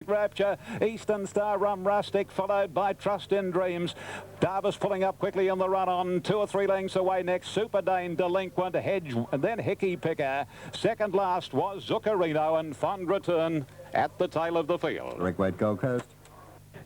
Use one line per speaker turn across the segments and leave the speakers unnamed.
Rapture, Eastern Star, Rum Rustic, followed by Trust in Dreams. Darvis pulling up quickly on the run on, 2 or 3 lengths away next. Super Dane, Delinquent, Hedge, and then Hickey Picker. Second last was Zuccarino and Fond Return at the tail of the field.
Rick Wade, Gold Coast.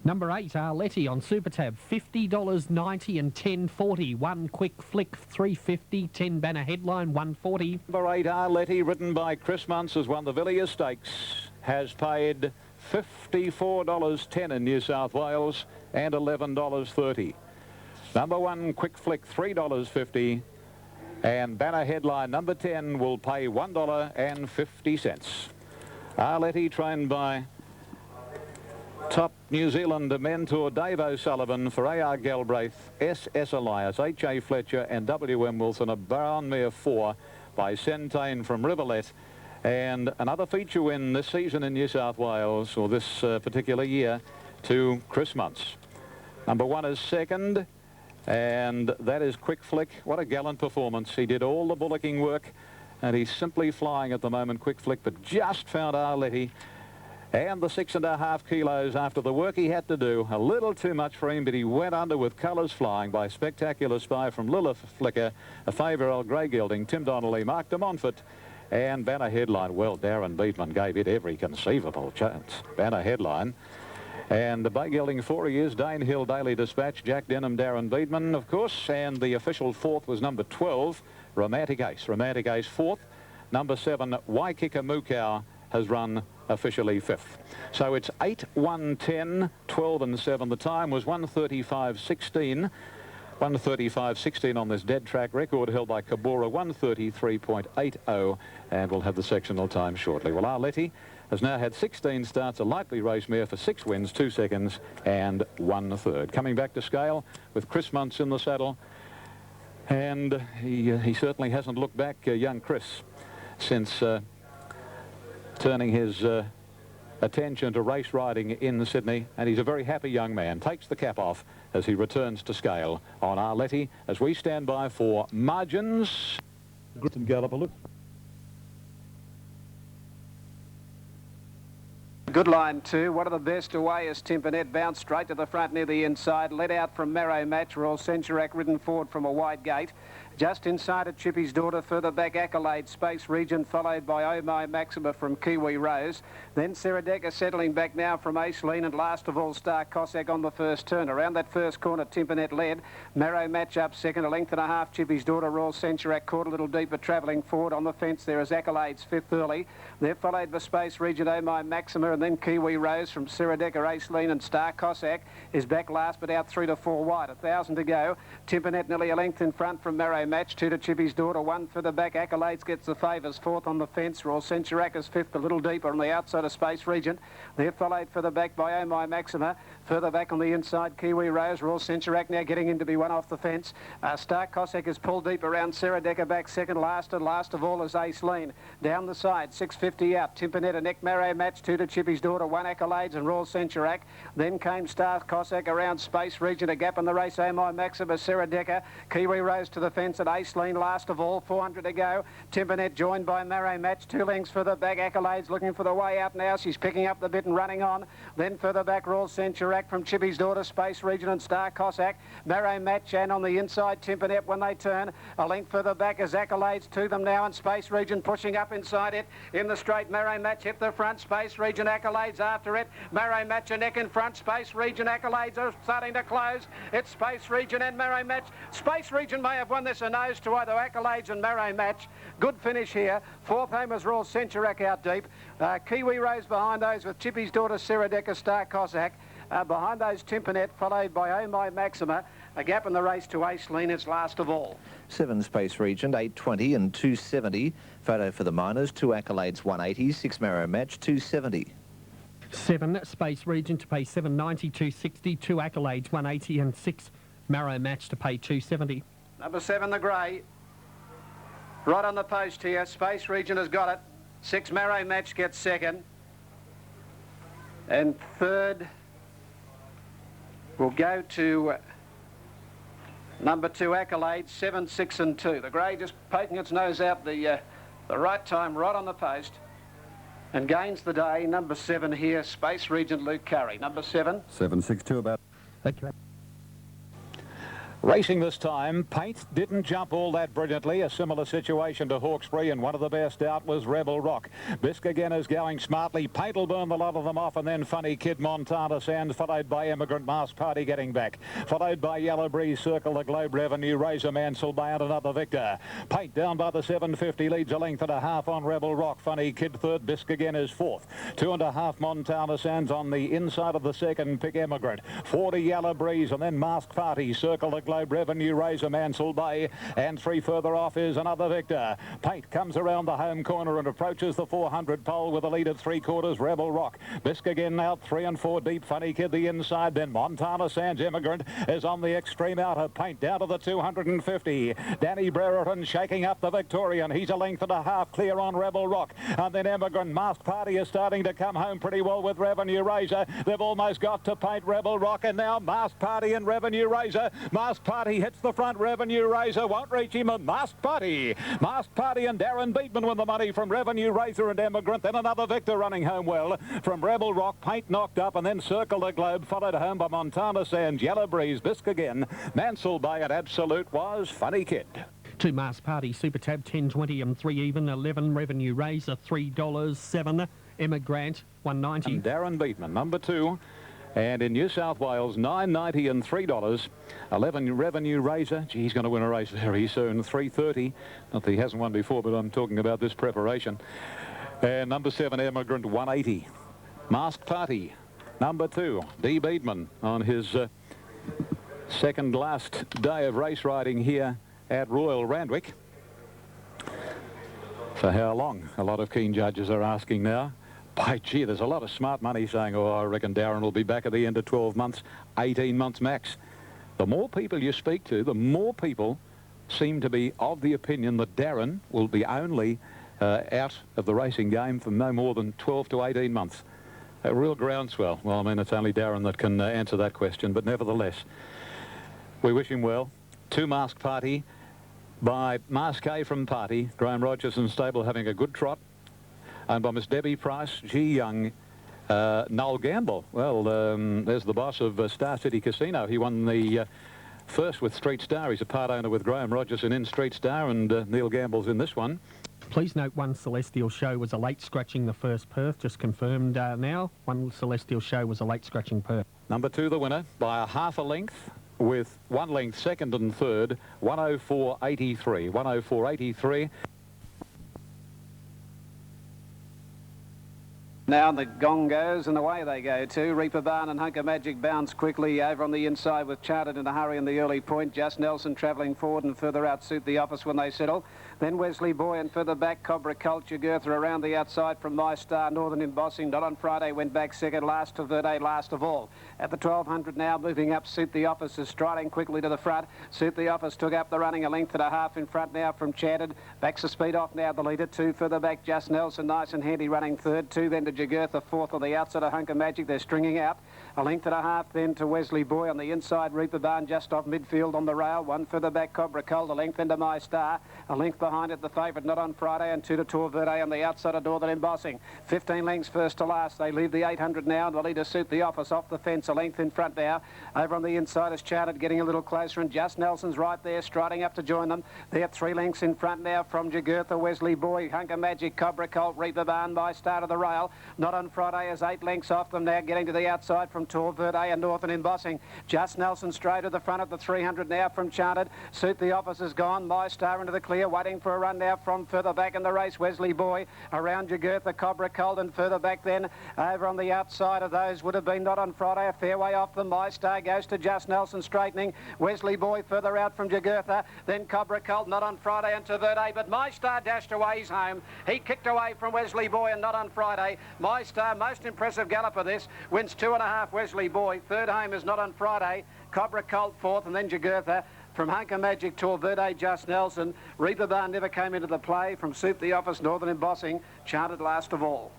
Number 8, Arletty on Super Tab, $50.90 and $10.40. One Quick Flick, $3.50. 10 Banner Headline, $1.40.
Number 8, Arletty, ridden by Chris Muntz, has won the Villiers Stakes, has paid $54.10 in New South Wales and $11.30. Number 1, Quick Flick, $3.50. And Banner Headline, number 10, will pay $1.50. Arletty, trained by top New Zealand mentor Dave O'Sullivan for A.R. Galbraith, S.S. Elias, H.A. Fletcher and W.M. Wilson. A Brownmere 4 by Centane from Rivulet. And another feature win this season in New South Wales, or this particular year, to Chris Muntz. Number 1 is second, and that is Quick Flick. What a gallant performance. He did all the bullocking work, and he's simply flying at the moment, Quick Flick, but just found Arletty. And the 6.5 kilos after the work he had to do. A little too much for him, but he went under with colours flying by Spectacular Spy from Lilith Flicker, a favour Grey Gilding, Tim Donnelly, Mark de Montfort, and Banner Headline. Well, Darren Beatman gave it every conceivable chance. Banner Headline. And the Bay Gelding 4 years, Dane Hill, Daily Dispatch, Jack Denham, Darren Beatman, of course. And the official 4th was number 12, Romantic Ace. Romantic Ace 4th. Number 7, Waikika Mukau, has run officially 5th. So it's 8, 1, 10, 12 and 7. The time was 1:35.16. 1:35.16 on this dead track record held by Cabora, 1:33.80, and we'll have the sectional time shortly. Well, Arletty has now had 16 starts, a lightly raced mare for 6 wins, 2 seconds and 1/3. Coming back to scale with Chris Muntz in the saddle, and he certainly hasn't looked back, young Chris, since turning his attention to race riding in Sydney, and he's a very happy young man. Takes the cap off as he returns to scale on Arletty as we stand by for margins.
Griston Galloper, look.
Good line 2, one of the best away as Timpernet bounced straight to the front near the inside, led out from Marrow Match, Royal Centurac ridden forward from a wide gate. Just inside of Chippy's Daughter, further back Accolade, Space Region, followed by Oh My Maxima from Kiwi Rose. Then Sarah Decker settling back now from Aislene, and last of all Star Cossack on the first turn. Around that first corner, Timpernet led. Marrow Match up second, 1.5 lengths, Chippy's Daughter, Royal Centurac caught a little deeper, travelling forward on the fence. There is Accolades 5th early. They're followed by Space Region, Oh My Maxima, and then Kiwi Rose from Sarah Decker, Aislene, and Star Cossack is back last, but out 3 to 4 wide. 1,000 to go. Timpernet nearly a length in front from Marrow Match, 2 to Chippy's Daughter, 1 for the back. Accolades gets the favours, 4th on the fence. Royal Centurac is 5th, a little deeper on the outside of Space Regent. They're followed for the back by Oh My Maxima. Further back on the inside, Kiwi Rose. Royal Centurac now getting in to be 1 off the fence. Star Cossack is pulled deep around Sarah Decker back second last, and last of all is Aislene. Down the side, 6.50 out. Timpernet, a neck Marrow Match, 2 to Chippy's Daughter, 1 Accolades and Royal Centurac. Then came Star Cossack around Space Regent, a gap in the race. Oh My Maxima, Sarah Decker. Kiwi Rose to the fence at Aislene last of all, 400 to go. Timpernet joined by Marrow Match, 2 lengths further back. Accolades looking for the way out now. She's picking up the bit and running on. Then further back, Royal Centurac from Chippy's Daughter, Space Region and Star Cossack. Marrow Match, and on the inside, Timpernet when they turn. A length further back is Accolades to them now, and Space Region pushing up inside it. In the straight, Marrow Match hit the front. Space Region, Accolades after it. Marrow Match a neck in front. Space Region, Accolades are starting to close. It's Space Region and Marrow Match. Space Region may have won this a nose to either Accolades and Marrow Match. Good finish here. 4th home is Royal Centurac out deep. Kiwi Rose behind those with Chippy's Daughter, Sarah Decker, Star Cossack. Behind those, Timpernet, followed by Oh My Maxima. A gap in the race to Aislene is last of all.
7 Space Region, 8.20 and 2.70. Photo for the Miners, 2 Accolades, 180. 6 Marrow Match, 2.70.
7 Space Region to pay $7.90, 2.60. 2 Accolades, 180, and 6 Marrow Match to pay $2.70.
Number 7, the grey. Right on the post here. Space Region has got it. 6 Marrow Match gets second. And third will go to number 2 Accolades, 7, 6 and 2. The grey just poking its nose out the right time, right on the post. And gains the day, number 7 here, Space Regent Luke Curry. Number 7.
7.62 about.
Okay.
Racing this time, Paint didn't jump all that brilliantly. A similar situation to Hawkesbury, and one of the best out was Rebel Rock. Bisque again is going smartly. Paint will burn the lot of them off, and then Funny Kid, Montana Sands, followed by Immigrant Mask Party getting back. Followed by Yellow Breeze, Circle the Globe, Revenue, Razor, Mansell Bay, and another Victor. Paint down by the 750, leads a length and a half on Rebel Rock. Funny Kid third, Bisque again is fourth. 2.5 Montana Sands on the inside of the second, pick Immigrant. 40 Yellow Breeze, and then Mask Party, Circle the Globe, Revenue, Razor, Mansell Bay, and 3 further off is another Victor. Paint comes around the home corner and approaches the 400 pole with a lead at 3/4, Rebel Rock. Bisque again out 3 and 4 deep, Funny Kid the inside, then Montana Sands. Immigrant is on the extreme outer. Paint down to the 250. Danny Brereton shaking up the Victorian. He's a length and a half clear on Rebel Rock, and then Immigrant. Mask Party is starting to come home pretty well with Revenue, Razor. They've almost got to Paint, Rebel Rock, and now Mask Party and Revenue, Razor. Mask Party hits the front, Revenue, Razor won't reach him, and Mask Party and Darren Beatman win the money from Revenue, Razor and Immigrant. Then another Victor running home well from Rebel Rock. Paint knocked up, and then Circle the Globe, followed home by Montana Sands, Yellow Breeze, Bisque again, Mansell Bay, and Absolute was Funny Kid.
2 Mask Party, Super Tab 10.20 and 3 even, 11 Revenue, Razor $3, 7 Immigrant 1.90.
And Darren Beatman, number 2. And in New South Wales, $9.90 and $3. 11 Revenue, Razor. Gee, he's going to win a race very soon. 3.30. Not that he hasn't won before, but I'm talking about this preparation. And number 7, Immigrant, 180. Mask Party, number 2, D. Beatman on his second last day of race riding here at Royal Randwick. For how long? A lot of keen judges are asking now. By gee, there's a lot of smart money saying, oh, I reckon Darren will be back at the end of 12 months, 18 months max. The more people you speak to, the more people seem to be of the opinion that Darren will be only out of the racing game for no more than 12 to 18 months. A real groundswell. Well, I mean, it's only Darren that can answer that question, but nevertheless, we wish him well. 2 Mask Party by Masqué from Party, Graham Rogers and stable having a good trot. Owned by Miss Debbie Price, G. Young, Noel Gamble. Well, there's the boss of Star City Casino. He won the first with Street Star. He's a part owner with Graham Rogers and in Street Star, and Neil Gamble's in this one.
Please note 1 Celestial Show was a late scratching the first Perth, just confirmed now. 1 Celestial Show was a late scratching Perth.
Number 2, the winner, by a half a length, with 1 length second and third, 104.83. 104.83.
Now the gong goes and away they go too. Reaper Barn and Hunker Magic bounce quickly over on the inside with Chartered in a hurry in the early point. Just Nelson travelling forward and further out Suit the Office when they settle. Then Wesley Boy and further back Cobra Culture, Gertha around the outside from My Star, Northern Embossing. Not on Friday, went back second, last to Verde, last of all. At the 1200 now, moving up, Suit the Office is striding quickly to the front. Suit the Office took up the running, a length and a half in front now from Chartered. Backs the speed off now, the leader. 2 further back, Just Nelson, nice and handy running third. 2 then to Jagurtha, fourth on the outside of Hunker Magic. They're stringing out. A length and a half then to Wesley Boy on the inside. Reaper Barn just off midfield on the rail. 1 further back, Cobra Cold. A length into My Star. A length behind it, the favourite, Not on Friday, and 2 to Tour Verde on the outside of Northern Embossing. 15 lengths first to last. They leave the 800 now, and the leader Suit the Office off the fence. A length in front now. Over on the inside is Chartered, getting a little closer, and Just Nelson's right there, striding up to join them. They're 3 lengths in front now from Jagurtha, Wesley Boy, Hunker Magic, Cobra Colt, Reaper Barn by start of the rail. Not on Friday is 8 lengths off them now, getting to the outside from Tour Verde and Northern Embossing. Just Nelson straight to the front of the 300 now from Chartered. Suit the Office is gone. My Star into the clear, waiting for a run now from further back in the race. Wesley Boy around Jagurtha, Cobra Colt, and further back then over on the outside of those would have been Not on Friday, a fair way off them. My Star goes to Just Nelson straightening. Wesley Boy further out from Jagurtha, then Cobra Colt, Not on Friday, and to Verde, but My Star dashed away. He's home. He kicked away from Wesley Boy and Not on Friday. My Star, most impressive galloper this, wins 2.5 Wesley Boy. Third home is Not on Friday. Cobra Colt fourth, and then Jagurtha. From Hunker Magic, Tour Verde, Just Nelson. Reaper Barn never came into the play. From Suit the Office, Northern Embossing, Chartered last of all.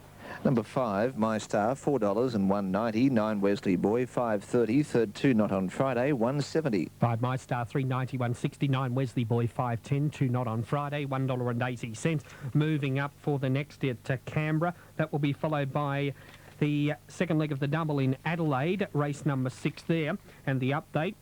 Number 5, My Star, $4 and $1.90. 9, Wesley Boy, $5.30. Third 2 Not on Friday, $1.70.
5 My Star, $3.90, $1.69. Wesley Boy, $5.10. 2 Not on Friday, $1.80. Moving up for the next at Canberra. That will be followed by the second leg of the double in Adelaide, race number 6 there. And the update...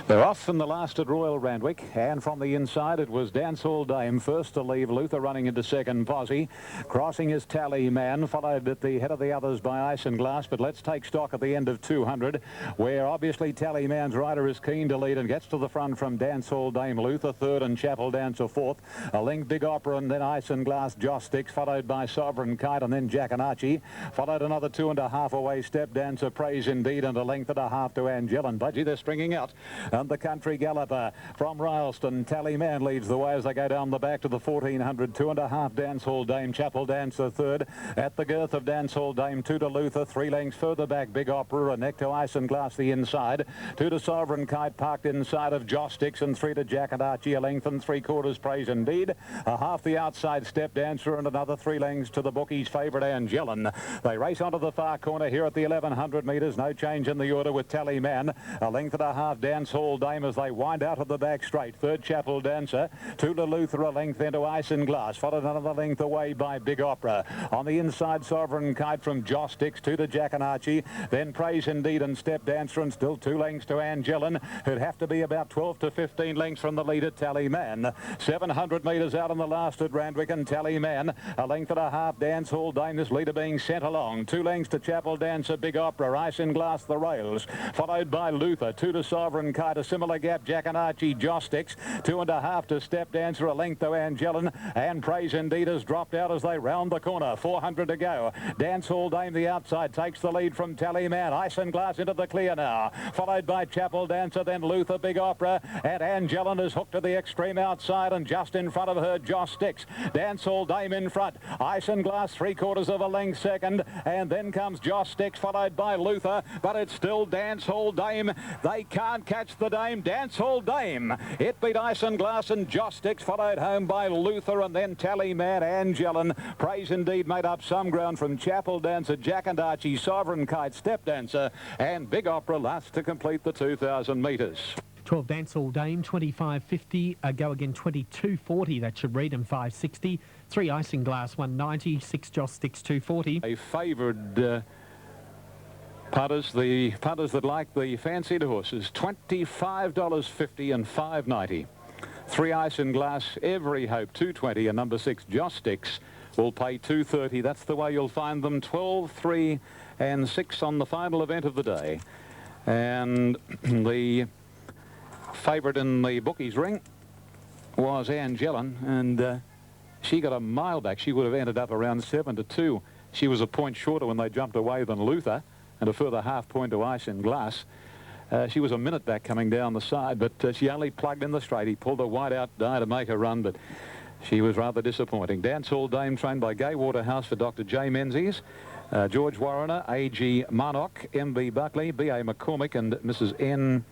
They're off from the last at Royal Randwick, and from the inside it was Dancehall Dame first to leave. Luther running into second. Posse crossing his Tally Man, followed at the head of the others by Isinglass. But let's take stock at the end of 200, where obviously Tally Man's rider is keen to lead and gets to the front from Dancehall Dame. Luther third and Chapel Dancer fourth. A link Big Opera and then Isinglass, Joss Sticks, followed by Sovereign Kite and then Jack and Archie. Followed another 2.5 away Step Dancer, Praise Indeed, and a length and a half to Angel and Budgie. They're stringing out. And the Country Galloper from Rylstone. Tally Man leads the way as they go down the back to the 1400. 2.5 Dancehall Dame. Chapel Dancer third. At the girth of Dancehall Dame, 2 to Luther. 3 lengths further back, Big Opera. A neck to Isinglass the inside. 2 to Sovereign Kite parked inside of Joss Sticks. And 3 to Jack and Archie. A length and 3/4 Praise Indeed. A half the outside Step Dancer and another 3 lengths to the bookies' favourite Angelin. They race onto the far corner here at the 1100 metres. No change in the order with Tally Man. A length and a half Dancehall Dame as they wind out of the back straight. Third Chapel Dancer. 2 to Luther, a length then to Isinglass. Followed another length away by Big Opera. On the inside, Sovereign Kite from Joss Sticks. 2 to Jack and Archie. Then Praise Indeed and Step Dancer, and still 2 lengths to Angelin, who'd have to be about 12 to 15 lengths from the leader, Tally Man. 700 metres out on the last at Randwick, and Tally Man. A length and a half Dancehall Dame, this leader being sent along. 2 lengths to Chapel Dancer, Big Opera. Isinglass the rails. Followed by Luther. 2 to Sovereign Kite. A similar gap, Jack and Archie, Joss Sticks. 2.5 to Step Dancer, a length to Angelin, and Praise Indeed has dropped out as they round the corner. 400 to go. Dancehall Dame the outside takes the lead from Tally Man. Isinglass into the clear now, followed by Chapel Dancer, then Luther, Big Opera, and Angelin is hooked to the extreme outside, and just in front of her, Joss Sticks. Dancehall Dame in front. Isinglass 3/4 of a length second, and then comes Joss Sticks, followed by Luther, but it's still Dancehall Dame. They can't catch the Dame. Dancehall Dame. It beat Isinglass and Joss Sticks, followed home by Luther and then Tally Man, Angelin. Praise Indeed made up some ground from Chapel Dancer, Jack and Archie, Sovereign Kite, Step Dancer, and Big Opera last to complete the 2,000 metres.
12 Dancehall Dame, 25.50. Go again, 22.40. That should read, and 5.60. 3 Isinglass, 1.90. 6 Joss Sticks, 2.40.
A favoured punters, the punters that like the fancied horses, $25.50 and $5.90. 3 Isinglass, Every Hope, $2.20, and number 6 Joss Sticks will pay $2.30. That's the way you'll find them. 12, 3 and 6 on the final event of the day. And the favourite in the bookies ring was Angelin, and she got a mile back. She would have ended up around 7 to 2. She was a point shorter when they jumped away than Luther, and a further half point to Isinglass. She was a minute back coming down the side, but she only plugged in the straight. He pulled a wide out die to make a run, but she was rather disappointing. Dancehall Dame, trained by Gay Waterhouse for Dr. J. Menzies, George Warrener, A.G. Marnock, M.B. Buckley, B.A. McCormick, and Mrs. N.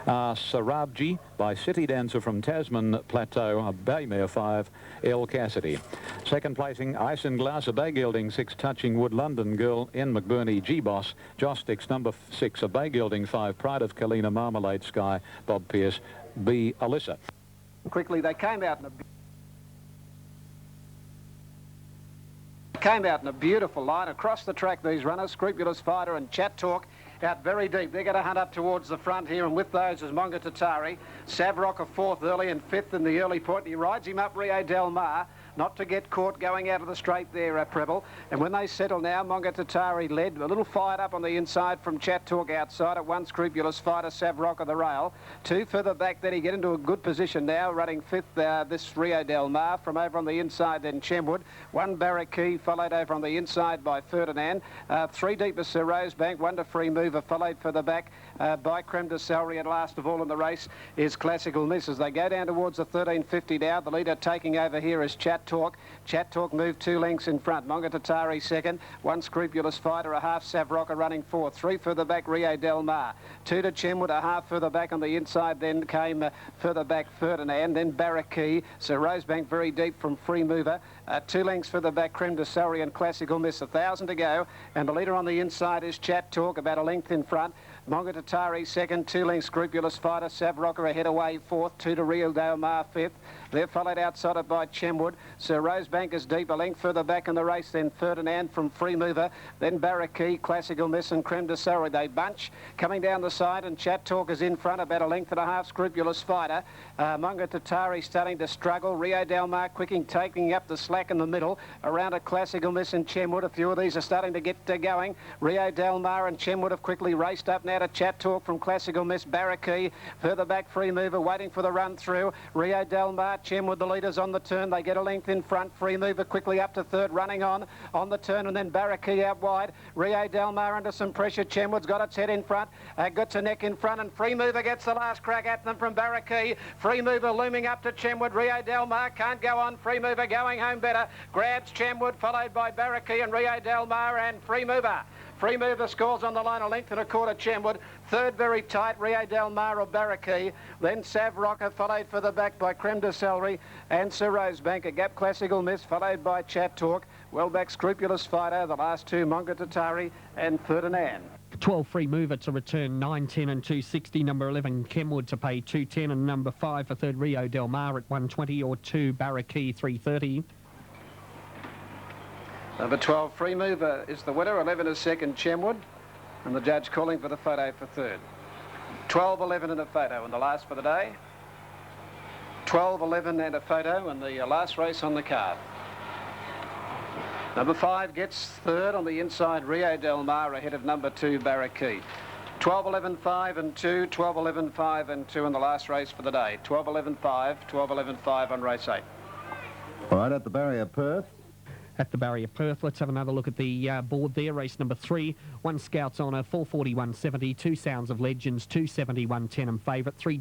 Sarabji by City Dancer from Tasman Plateau, a bay mare 5, L. Cassidy. Second placing, Isinglass, a bay gilding 6, Touching Wood, London Girl, N. McBurney, G-Boss, Joss Sticks, number 6, a bay gilding 5, Pride of Kalina, Marmalade Sky, Bob Pierce, B. Alyssa.
Quickly, they came out in a beautiful line across the track. These runners, Scrupulous Fighter and Chat Talk, out very deep. They're going to hunt up towards the front here, and with those is Monga Tatari. Savrock a 4th early and 5th in the early point. He rides him up Rio Del Mar, not to get caught going out of the straight there, Preble. And when they settle now, Monga Tatari led, a little fired up on the inside from Chat Talk outside at 1 Scrupulous Fighter, Savrock of the rail. 2 further back, then he get into a good position now, running 5th this Rio Del Mar. From over on the inside then Chemwood. 1 Barraquee, followed over on the inside by Ferdinand. 3 deep is Sir Rosebank. 1 to Free Mover, followed further back by Creme de Celery. And last of all in the race is Classical Miss. As they go down towards the 1350 now, the leader taking over here is Chat Talk. Chat Talk moved 2 lengths in front. Mongatatari second. 1 Scrupulous Fighter, a half. Savrocker running fourth. 3 further back, Rio Del Mar. 2 to Chenwood, a half further back on the inside. Then came further back Ferdinand. Then Barraquee. So Rosebank very deep from Free Mover. 2 lengths further back, Creme de Sori and Classical Miss. 1,000 to go. And the leader on the inside is Chat Talk, about a length in front. Mongatatari second, 2 lengths Scrupulous Fighter, Savrocker ahead away fourth, 2 to Rio Del Mar fifth. They're followed outside it by Chenwood. Sir Rosebank is deep, a length further back in the race, then Ferdinand from Free Mover, then Barraquee, Classical Miss and Creme de Sori. They bunch coming down the side, and Chat Talk is in front, about a length and a half, Scrupulous Fighter. Mongatatari starting to struggle. Rio Del Mar quicking, taking up the slack in the middle. Around a Classical Miss and Chenwood. A few of these are starting to get going. Rio Del Mar and Chenwood have quickly raced up now to Chat Talk from Classical Miss. Barraquee further back, Free Mover waiting for the run through. Rio Del Mar, Chenwood, the leaders on the turn. They get a length in front. Free Mover quickly up to third, running on the turn, and then Barraquee out wide. Rio Del Mar under some pressure. Chenwood's got its head in front. Got a neck in front, and Free Mover gets the last crack at them from Barraquee. Free Mover looming up to Chenwood. Rio Del Mar can't go on. Free Mover going home better. Grabs Chenwood, followed by Barraquee and Rio Del Mar and Free Mover. Free Mover scores on the line, a length and a quarter Chenwood. Third very tight, Rio Del Mar or Barraquee. Then Savrocker, followed further back by Creme de Sori and Sir Rosebank. A gap Classical Miss, followed by Chat Talk. Well back Scrupulous Fighter, the last 2 Mongatatari and Ferdinand.
12 Free Mover to return 9.10 and 2.60. Number 11 Kenwood to pay 2.10, and number 5 for third Rio Del Mar at 1.20, or 2 Barraquee 3.30.
Number 12, Free Mover is the winner. 11 is second, Chenwood. And the judge calling for the photo for third. 12, 11 and a photo, and the last for the day. 12, 11 and a photo, and the last race on the card. Number 5 gets third on the inside, Rio Del Mar, ahead of number 2, Barraquee. 12, 11, 5 and 2, 12, 11, 5 and 2 in the last race for the day. 12, 11, 5, 12, 11, 5 on race 8.
All right, at the barrier, Perth.
At the barrier, Perth. Let's have another look at the board there. Race number 3, 1 Scouts Honour, 441.70, 2 Sounds of Legends, 271.10 and favourite, 3...